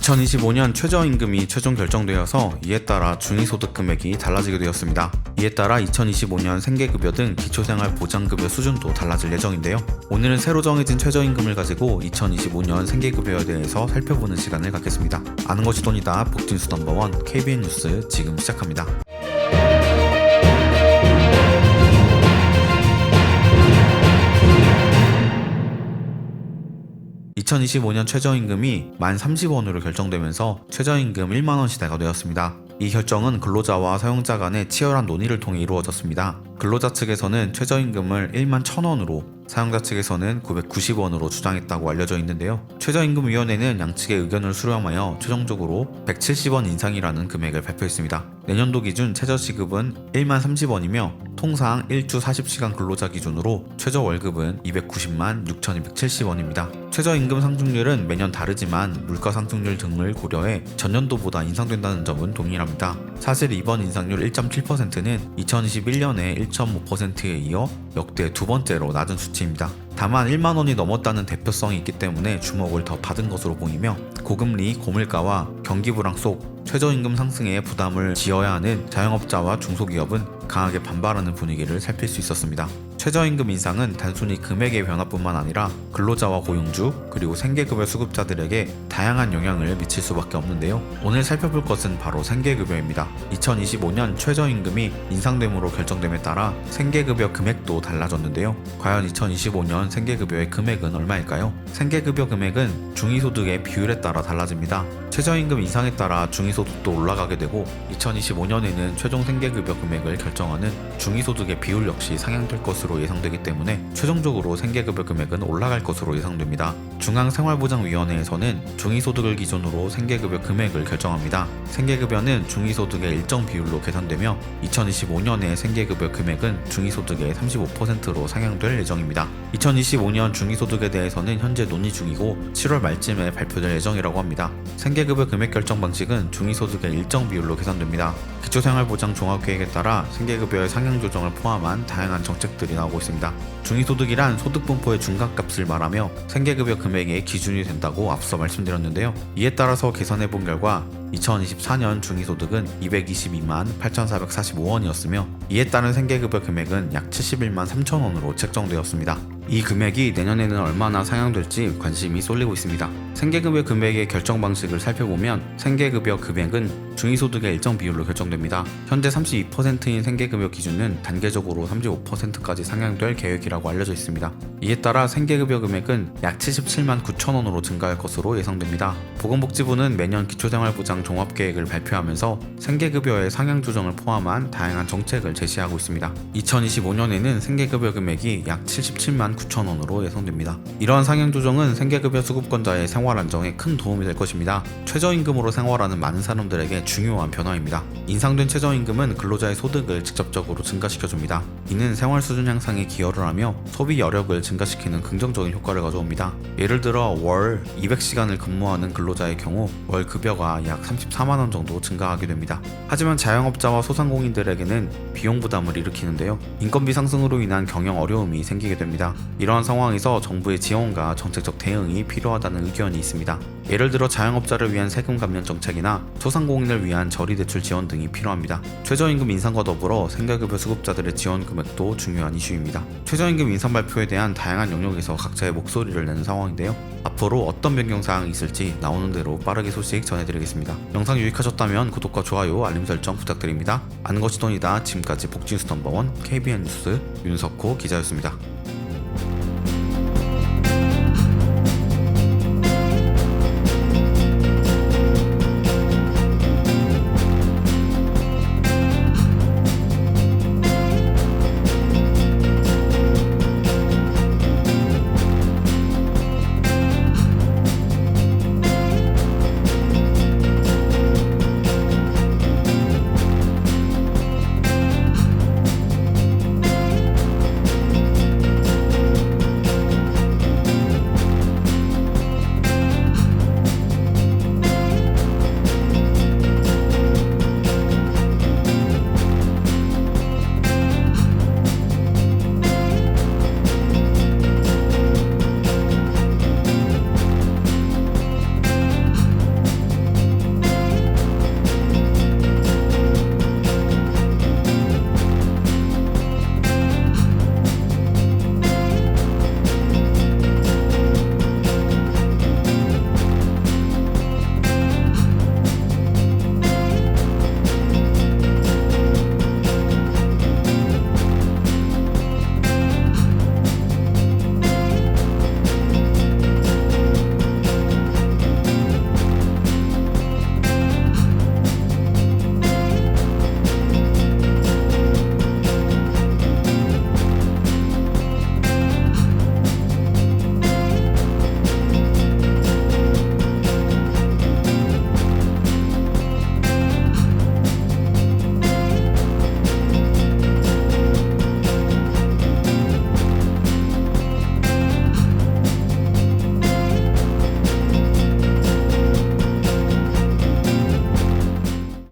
2025년 최저임금이 최종 결정되어서 이에 따라 중위소득 금액이 달라지게 되었습니다. 이에 따라 2025년 생계급여 등 기초생활보장급여 수준도 달라질 예정인데요. 오늘은 새로 정해진 최저임금을 가지고 2025년 생계급여에 대해서 살펴보는 시간을 갖겠습니다. 아는 것이 돈이다 복진수 넘버원 KBN 뉴스 지금 시작합니다. 2025년 최저임금이 만 30원으로 결정되면서 최저임금 1만원 시대가 되었습니다. 이 결정은 근로자와 사용자 간의 치열한 논의를 통해 이루어졌습니다. 근로자 측에서는 최저임금을 1만 1,000원으로, 사용자 측에서는 990원으로 주장했다고 알려져 있는데요. 최저임금위원회는 양측의 의견을 수렴하여 최종적으로 170원 인상이라는 금액을 발표했습니다. 내년도 기준 최저시급은 1만 30원이며 통상 일주 40시간 근로자 기준으로 최저월급은 290만 6,270원입니다. 최저임금 상승률은 매년 다르지만 물가 상승률 등을 고려해 전년도보다 인상된다는 점은 동일합니다. 사실 이번 인상률 1.7%는 2021년에 1.5%에 이어 역대 두 번째로 낮은 수치입니다. 다만 1만원이 넘었다는 대표성이 있기 때문에 주목을 더 받은 것으로 보이며, 고금리, 고물가와 경기 불황 속 최저임금 상승에 부담을 지어야 하는 자영업자와 중소기업은 강하게 반발하는 분위기를 살필 수 있었습니다. 최저임금 인상은 단순히 금액의 변화뿐만 아니라 근로자와 고용주 그리고 생계급여 수급자들에게 다양한 영향을 미칠 수밖에 없는데요. 오늘 살펴볼 것은 바로 생계급여입니다. 2025년 최저임금이 인상됨으로 결정됨에 따라 생계급여 금액도 달라졌는데요. 과연 2025년 생계급여의 금액은 얼마일까요? 생계급여 금액은 중위소득의 비율에 따라 달라집니다. 최저임금 인상에 따라 중위소득도 올라가게 되고 2025년에는 최종 생계급여 금액을 결정하는 중위소득의 비율 역시 상향될 것으로 예상되기 때문에 최종적으로 생계급여 금액은 올라갈 것으로 예상됩니다. 중앙생활보장위원회에서는 중위소득을 기준으로 생계급여 금액을 결정합니다. 생계급여는 중위소득의 일정 비율로 계산되며 2025년의 생계급여 금액은 중위소득의 35%로 상향될 예정입니다. 2025년 중위소득에 대해서는 현재 논의 중이고 7월 말쯤에 발표될 예정이라고 합니다. 생계급여 금액 결정 방식은 중위소득의 일정 비율로 계산됩니다. 기초생활보장 종합계획에 따라 생계급여의 상향 조정을 포함한 다양한 정책들이 나오고 있습니다. 중위소득이란 소득분포의 중간값을 말하며 생계급여 금액의 기준이 된다고 앞서 말씀드렸는데요. 이에 따라서 계산해본 결과 2024년 중위소득은 222만 8,445원이었으며 이에 따른 생계급여 금액은 약 71만 3천원으로 책정되었습니다. 이 금액이 내년에는 얼마나 상향될지 관심이 쏠리고 있습니다. 생계급여 금액의 결정 방식을 살펴보면 생계급여 금액은 중위소득의 일정 비율로 결정됩니다. 현재 32%인 생계급여 기준은 단계적으로 35%까지 상향될 계획이라고 알려져 있습니다. 이에 따라 생계급여 금액은 약 77만 9천원으로 증가할 것으로 예상됩니다. 보건복지부는 매년 기초생활보장 종합계획을 발표하면서 생계급여의 상향 조정을 포함한 다양한 정책을 제시하고 있습니다. 2025년에는 생계급여 금액이 약 77만 9천원으로 예상됩니다. 이러한 상향 조정은 생계급여 수급권자의 생활 안정에 큰 도움이 될 것입니다. 최저임금으로 생활하는 많은 사람들에게 중요한 변화입니다. 인상된 최저임금은 근로자의 소득을 직접적으로 증가시켜줍니다. 이는 생활 수준 향상에 기여를 하며 소비 여력을 증가시키는 긍정적인 효과를 가져옵니다. 예를 들어 월 200시간을 근무하는 근로자의 경우 월 급여가 약 34만원 정도 증가하게 됩니다. 하지만 자영업자와 소상공인들에게는 비용 부담을 일으키는데요. 인건비 상승으로 인한 경영 어려움이 생기게 됩니다. 이러한 상황에서 정부의 지원과 정책적 대응이 필요하다는 의견이 있습니다. 예를 들어 자영업자를 위한 세금 감면 정책이나 소상공인을 위한 저리대출 지원 등이 필요합니다. 최저임금 인상과 더불어 생계급여 수급자들의 지원 금액도 중요한 이슈입니다. 최저임금 인상 발표에 대한 다양한 영역에서 각자의 목소리를 내는 상황인데요. 앞으로 어떤 변경사항이 있을지 나오는 대로 빠르게 소식 전해드리겠습니다. 영상 유익하셨다면 구독과 좋아요, 알림 설정 부탁드립니다. 아는 것이 돈이다. 지금까지 복진수 넘버원 KBN 뉴스 윤석호 기자였습니다.